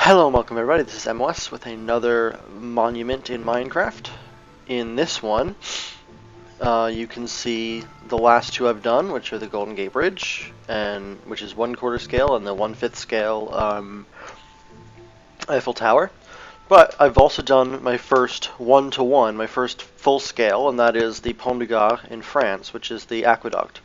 Hello and welcome everybody, this is MOS with another monument in Minecraft. In this one, you can see the last two I've done, which are the Golden Gate Bridge, which is 1/4 scale, and the 1/5 scale Eiffel Tower. But I've also done my first one-to-one, my first full scale, and that is the Pont du Gard in France, which is the aqueduct.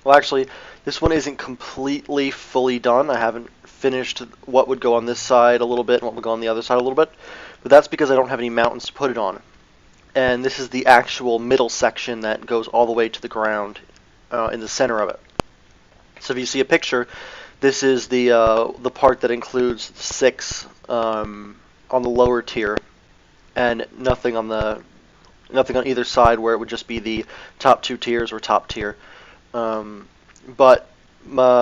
Well, actually, this one isn't completely fully done. I haven't finished what would go on this side a little bit and what would go on the other side a little bit, but that's because I don't have any mountains to put it on. And this is the actual middle section that goes all the way to the ground in the center of it. So if you see a picture, this is the part that includes 6 on the lower tier, and nothing on either side where it would just be the top 2 tiers or top tier. But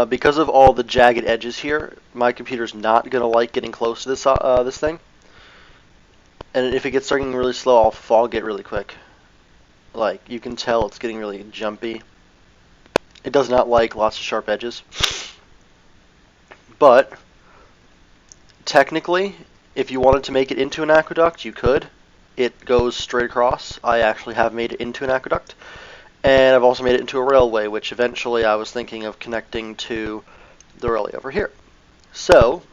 because of all the jagged edges here, my computer's not gonna like getting close to this thing. And if it gets starting really slow, I'll fog it really quick. Like, you can tell it's getting really jumpy. It does not like lots of sharp edges. But technically, if you wanted to make it into an aqueduct, you could. It goes straight across. I actually have made it into an aqueduct. And I've also made it into a railway, which eventually I was thinking of connecting to the railway over here. So,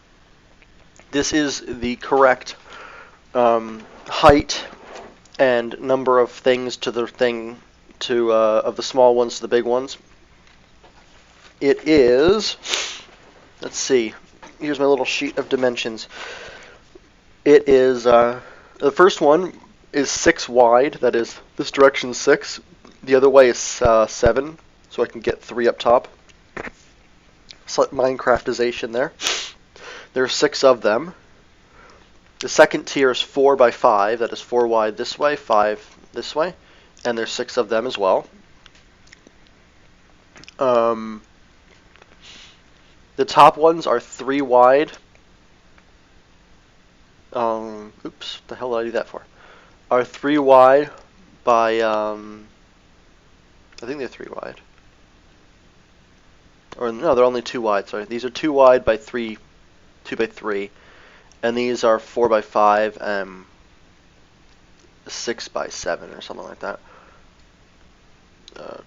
this is the correct height and number of things to the thing of the small ones to the big ones. It is, let's see, here's my little sheet of dimensions. It is, the first one is 6 wide, that is, this direction 6. The other way is 7, so I can get 3 up top. Slight Minecraftization there. There are 6 of them. The second tier is 4 by 5, that is 4 wide this way, 5 this way, and there's 6 of them as well. The top ones are 3 wide. Oops, what the hell did I do that for? Are 3 wide by, I think they're 3 wide. Or no, they're only 2 wide, sorry. These are 2 wide by 3, 2 by 3. And these are 4 by 5 and 6 by 7 or something like that.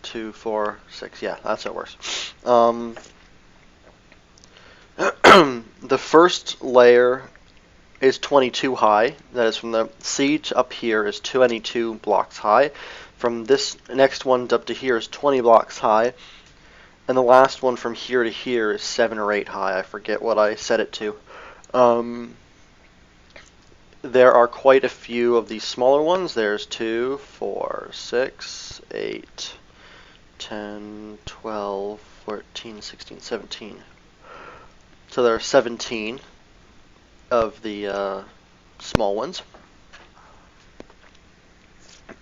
2, 4, 6, yeah, that's how it works. The first layer is 22 high. That is from the sea to up here is 22 blocks high. From this next one up to here is 20 blocks high. And the last one from here to here is 7 or 8 high. I forget what I set it to. There are quite a few of these smaller ones. There's 2, 4, 6, 8, 10, 12, 14, 16, 17. So there are 17 of the small ones.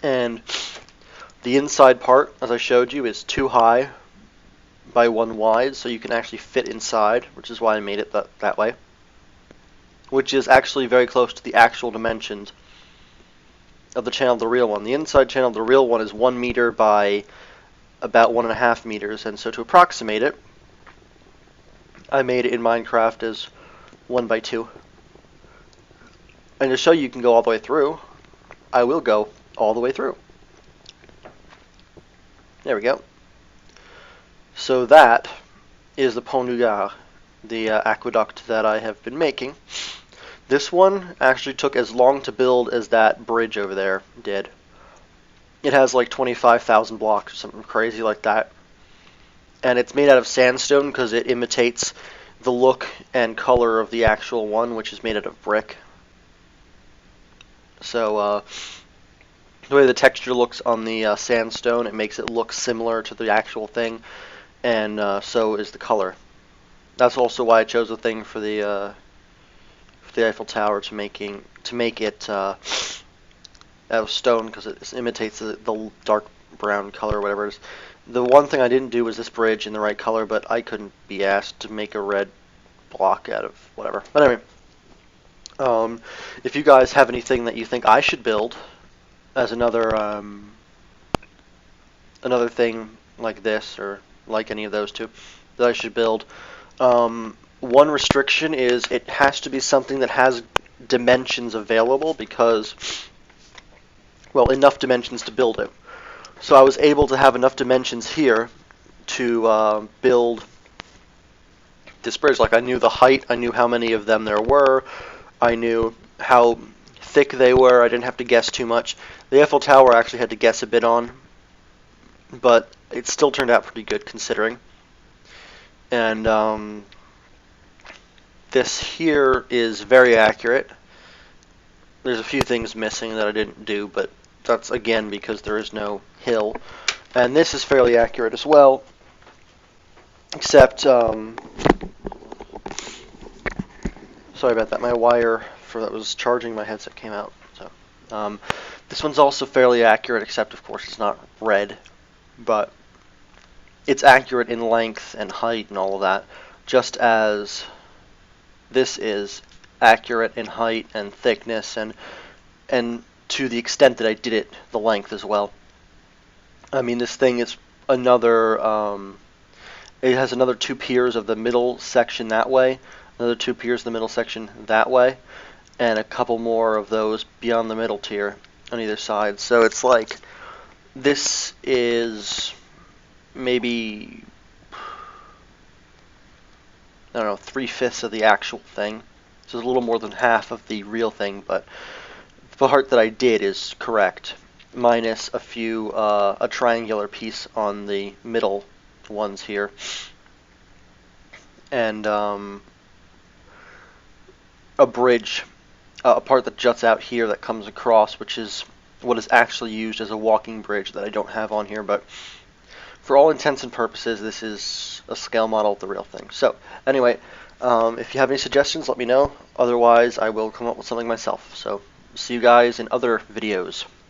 And the inside part, as I showed you, is 2 high by 1 wide, so you can actually fit inside, which is why I made it that way. Which is actually very close to the actual dimensions of the channel of the real one. The inside channel of the real one is 1 meter by about 1.5 meters, and so to approximate it, I made it in Minecraft as 1 by 2. And to show you can go all the way through, I will go all the way through. There we go. So that is the Pont du Gard, the aqueduct that I have been making. This one actually took as long to build as that bridge over there did. It has like 25,000 blocks or something crazy like that. And it's made out of sandstone because it imitates the look and color of the actual one, which is made out of brick. So the way the texture looks on the sandstone, it makes it look similar to the actual thing, and so is the color. That's also why I chose the thing for the Eiffel Tower to make it out of stone, because it imitates the dark brown color or whatever it is. The one thing I didn't do was this bridge in the right color, but I couldn't be asked to make a red block out of whatever. But anyway, if you guys have anything that you think I should build as another thing like this, or like any of those two that I should build, one restriction is it has to be something that has dimensions available because, well, enough dimensions to build it. So I was able to have enough dimensions here to build this bridge. Like, I knew the height, I knew how many of them there were, I knew how thick they were, I didn't have to guess too much. The Eiffel Tower I actually had to guess a bit on, but it still turned out pretty good considering. And this here is very accurate. There's a few things missing that I didn't do, but that's again because there is no hill. And this is fairly accurate as well, except, sorry about that, my wire for that was charging my headset came out. So this one's also fairly accurate, except of course it's not red, but it's accurate in length and height and all of that, just as this is accurate in height and thickness and to the extent that I did it, the length as well. I mean, this thing is another, it has another 2 piers of the middle section that way, another 2 piers of the middle section that way, and a couple more of those beyond the middle tier on either side. So it's like, this is maybe, I don't know, 3/5 of the actual thing. So it's a little more than half of the real thing, but the part that I did is correct, minus a few, a triangular piece on the middle ones here, and a bridge, a part that juts out here that comes across, which is what is actually used as a walking bridge that I don't have on here, but for all intents and purposes, this is a scale model of the real thing. So anyway, if you have any suggestions, let me know. Otherwise, I will come up with something myself. So see you guys in other videos.